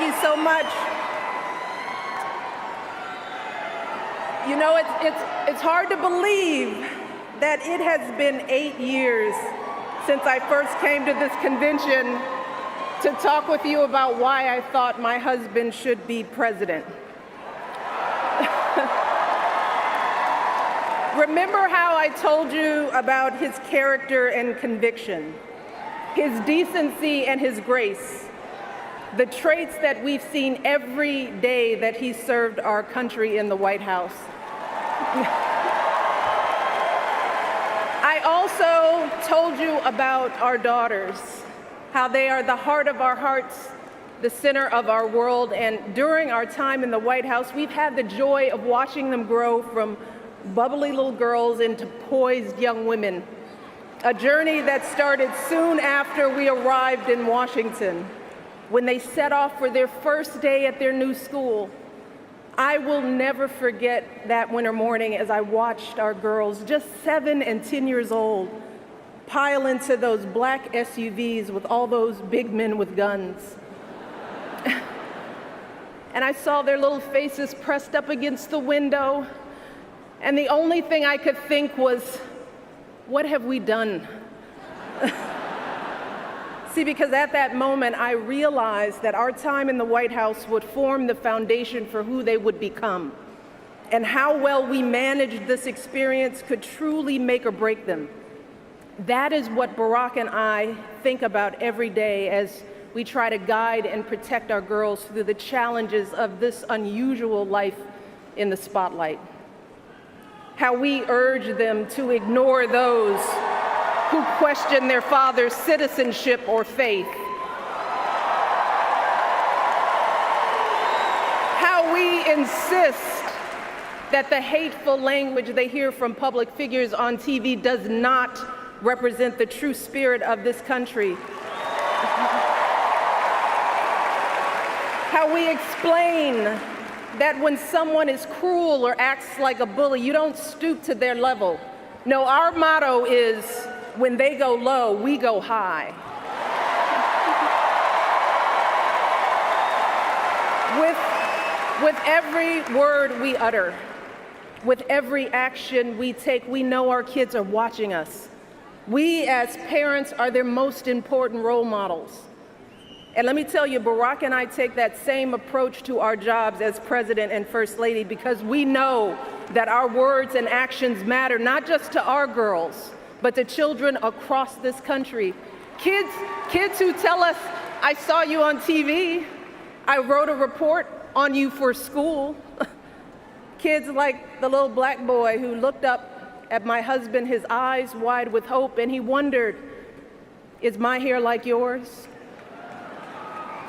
you so much. You know, it's hard to believe that it has been 8 years since I first came to this convention to talk with you about why I thought my husband should be president. Remember how I told you about his character and conviction, his decency and his grace, the traits that we've seen every day that he served our country in the White House. I also told you about our daughters, how they are the heart of our hearts, the center of our world, and during our time in the White House, we've had the joy of watching them grow from bubbly little girls into poised young women, a journey that started soon after we arrived in Washington, when they set off for their first day at their new school. I will never forget that winter morning as I watched our girls, just 7 and 10 years old, pile into those black SUVs with all those big men with guns. And I saw their little faces pressed up against the window, and the only thing I could think was, what have we done? See, because at that moment, I realized that our time in the White House would form the foundation for who they would become, and how well we managed this experience could truly make or break them. That is what Barack and I think about every day as we try to guide and protect our girls through the challenges of this unusual life in the spotlight. How we urge them to ignore those who question their father's citizenship or faith. How we insist that the hateful language they hear from public figures on TV does not represent the true spirit of this country. How we explain that when someone is cruel or acts like a bully, you don't stoop to their level. No, our motto is, when they go low, we go high. With every word we utter, with every action we take, we know our kids are watching us. We as parents are their most important role models. And let me tell you, Barack and I take that same approach to our jobs as President and First Lady, because we know that our words and actions matter, not just to our girls, but to children across this country. Kids who tell us, I saw you on TV, I wrote a report on you for school. Kids like the little black boy who looked up at my husband, his eyes wide with hope, and he wondered, is my hair like yours?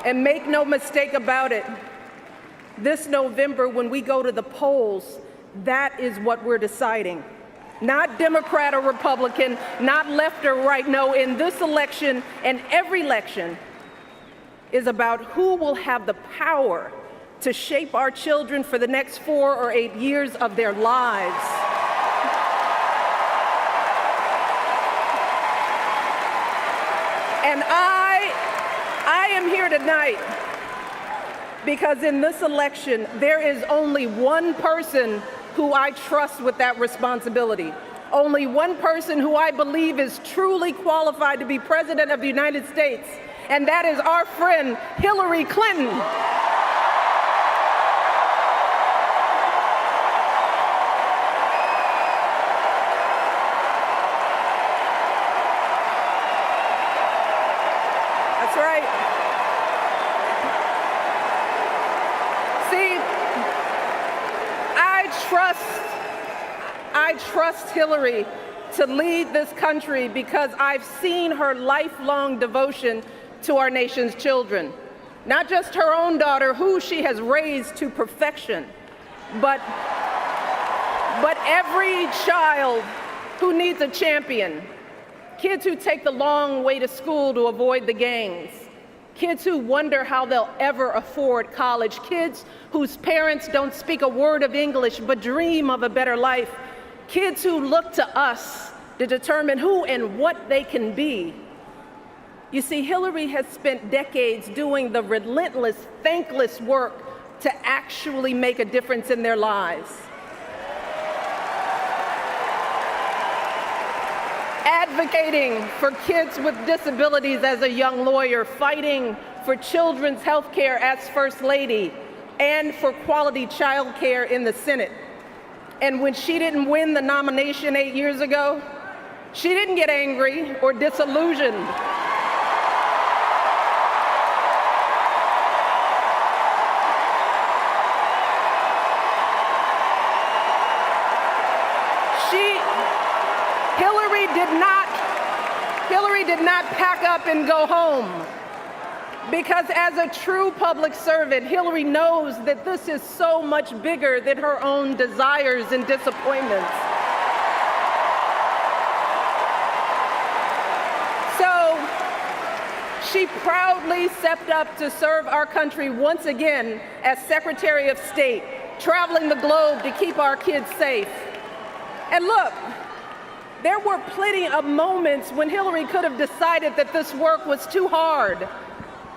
And make no mistake about it, this November when we go to the polls, that is what we're deciding. Not Democrat or Republican, not left or right. No, in this election and every election is about who will have the power to shape our children for the next 4 or 8 years of their lives. And I am here tonight because in this election, there is only one person who I trust with that responsibility. Only one person who I believe is truly qualified to be President of the United States, and that is our friend Hillary Clinton. That's right. See, I trust Hillary to lead this country because I've seen her lifelong devotion to our nation's children. Not just her own daughter, who she has raised to perfection, but every child who needs a champion. Kids who take the long way to school to avoid the gangs. Kids who wonder how they'll ever afford college. Kids whose parents don't speak a word of English but dream of a better life. Kids who look to us to determine who and what they can be. You see, Hillary has spent decades doing the relentless, thankless work to actually make a difference in their lives. Advocating for kids with disabilities as a young lawyer, fighting for children's health care as First Lady, and for quality child care in the Senate. And when she didn't win the nomination 8 years ago, she didn't get angry or disillusioned. Hillary did not pack up and go home, because as a true public servant, Hillary knows that this is so much bigger than her own desires and disappointments. So she proudly stepped up to serve our country once again as Secretary of State, traveling the globe to keep our kids safe. And look, there were plenty of moments when Hillary could have decided that this work was too hard,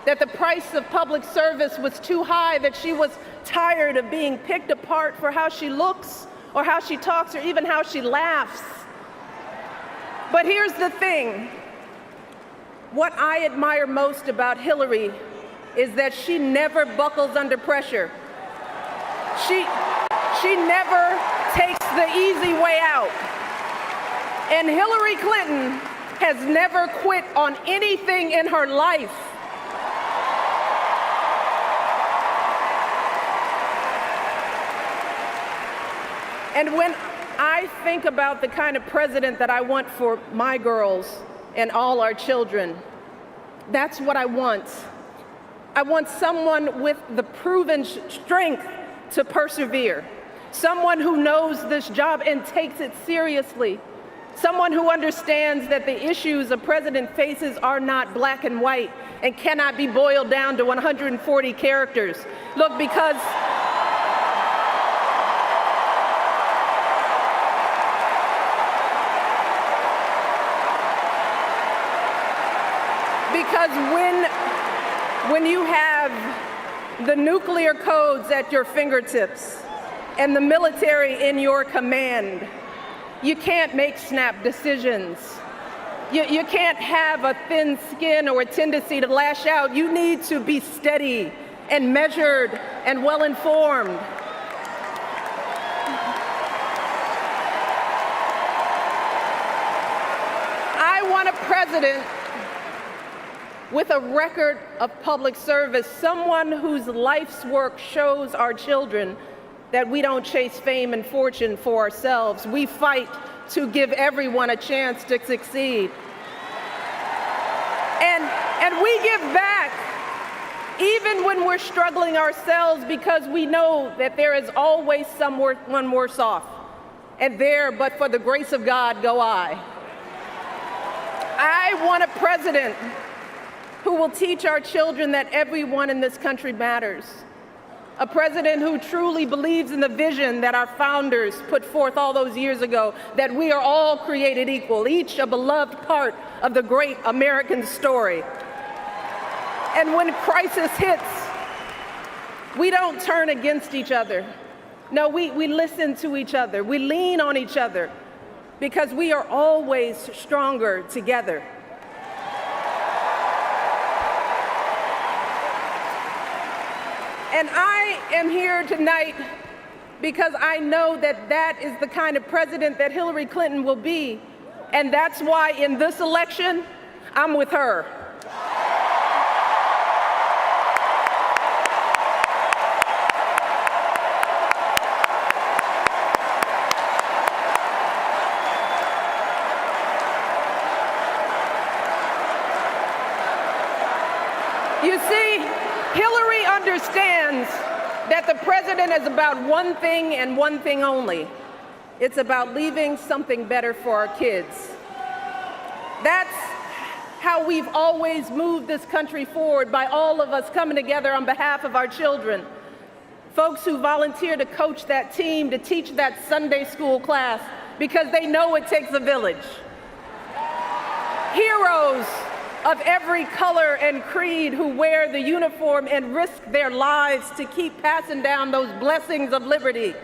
that the price of public service was too high, that she was tired of being picked apart for how she looks or how she talks or even how she laughs. But here's the thing. What I admire most about Hillary is that she never buckles under pressure. She never takes the easy way out. And Hillary Clinton has never quit on anything in her life. And when I think about the kind of president that I want for my girls and all our children, that's what I want. I want someone with the proven strength to persevere, someone who knows this job and takes it seriously, someone who understands that the issues a president faces are not black and white and cannot be boiled down to 140 characters. Look, because when you have the nuclear codes at your fingertips and the military in your command, you can't make snap decisions. You can't have a thin skin or a tendency to lash out. You need to be steady and measured and well-informed. I want a president with a record of public service, someone whose life's work shows our children that we don't chase fame and fortune for ourselves. We fight to give everyone a chance to succeed. And we give back even when we're struggling ourselves, because we know that there is always someone worse off. And there, but for the grace of God, go I. I want a president who will teach our children that everyone in this country matters. A president who truly believes in the vision that our founders put forth all those years ago, that we are all created equal, each a beloved part of the great American story. And when crisis hits, we don't turn against each other. No, we listen to each other. We lean on each other, because we are always stronger together. And I am here tonight because I know that that is the kind of president that Hillary Clinton will be. And that's why in this election, I'm with her. You see, Hillary understands that the president is about one thing and one thing only. It's about leaving something better for our kids. That's how we've always moved this country forward, by all of us coming together on behalf of our children. Folks who volunteer to coach that team, to teach that Sunday school class, because they know it takes a village. Heroes of every color and creed who wear the uniform and risk their lives to keep passing down those blessings of liberty.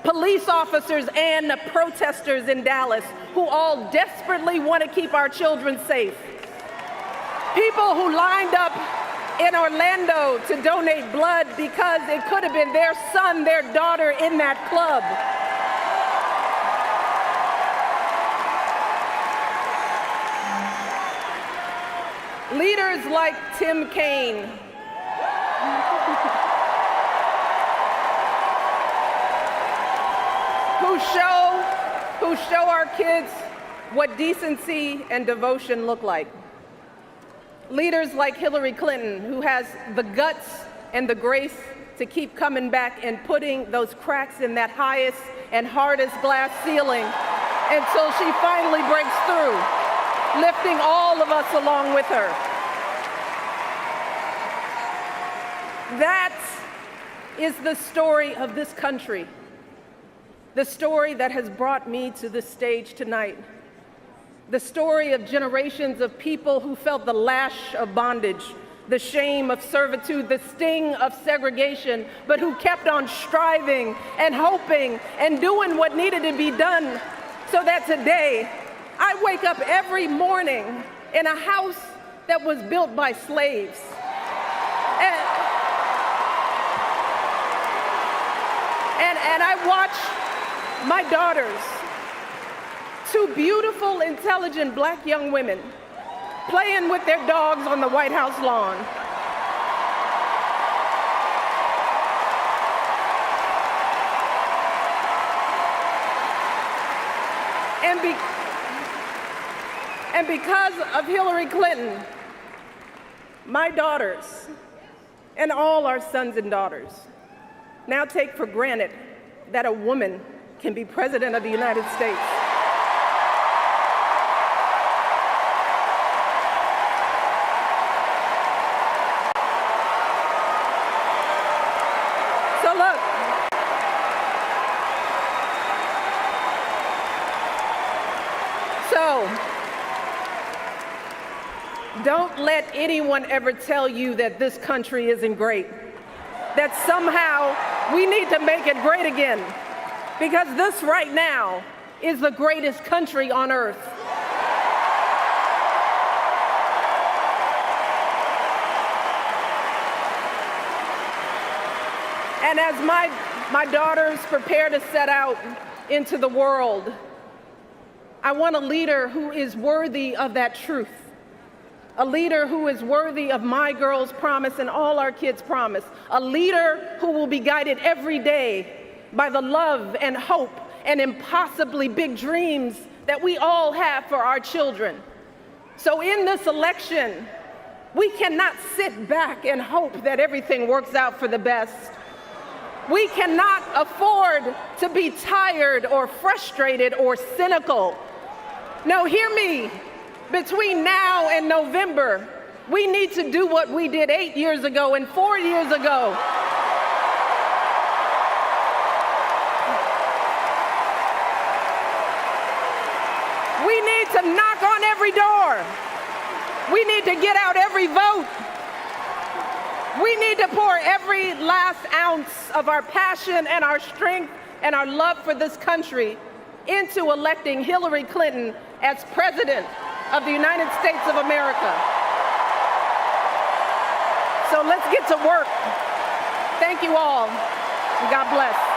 Police officers and protesters in Dallas who all desperately want to keep our children safe. People who lined up in Orlando to donate blood because it could have been their son, their daughter in that club. Leaders like Tim Kaine, who show our kids what decency and devotion look like. Leaders like Hillary Clinton, who has the guts and the grace to keep coming back and putting those cracks in that highest and hardest glass ceiling until she finally breaks through, lifting all of us along with her. That is the story of this country, the story that has brought me to this stage tonight, the story of generations of people who felt the lash of bondage, the shame of servitude, the sting of segregation, but who kept on striving and hoping and doing what needed to be done so that today I wake up every morning in a house that was built by slaves. And I watch my daughters, two beautiful, intelligent black young women, playing with their dogs on the White House lawn. And because of Hillary Clinton, my daughters and all our sons and daughters now take for granted that a woman can be president of the United States. So look, don't let anyone ever tell you that this country isn't great, that somehow we need to make it great again, because this right now is the greatest country on earth. And as my daughters prepare to set out into the world, I want a leader who is worthy of that truth, a leader who is worthy of my girls' promise and all our kids' promise, a leader who will be guided every day by the love and hope and impossibly big dreams that we all have for our children. So in this election, we cannot sit back and hope that everything works out for the best. We cannot afford to be tired or frustrated or cynical. No, hear me. Between now and November, we need to do what we did 8 years ago and 4 years ago. We need to knock on every door. We need to get out every vote. We need to pour every last ounce of our passion and our strength and our love for this country into electing Hillary Clinton as President of the United States of America. So let's get to work. Thank you all, and God bless.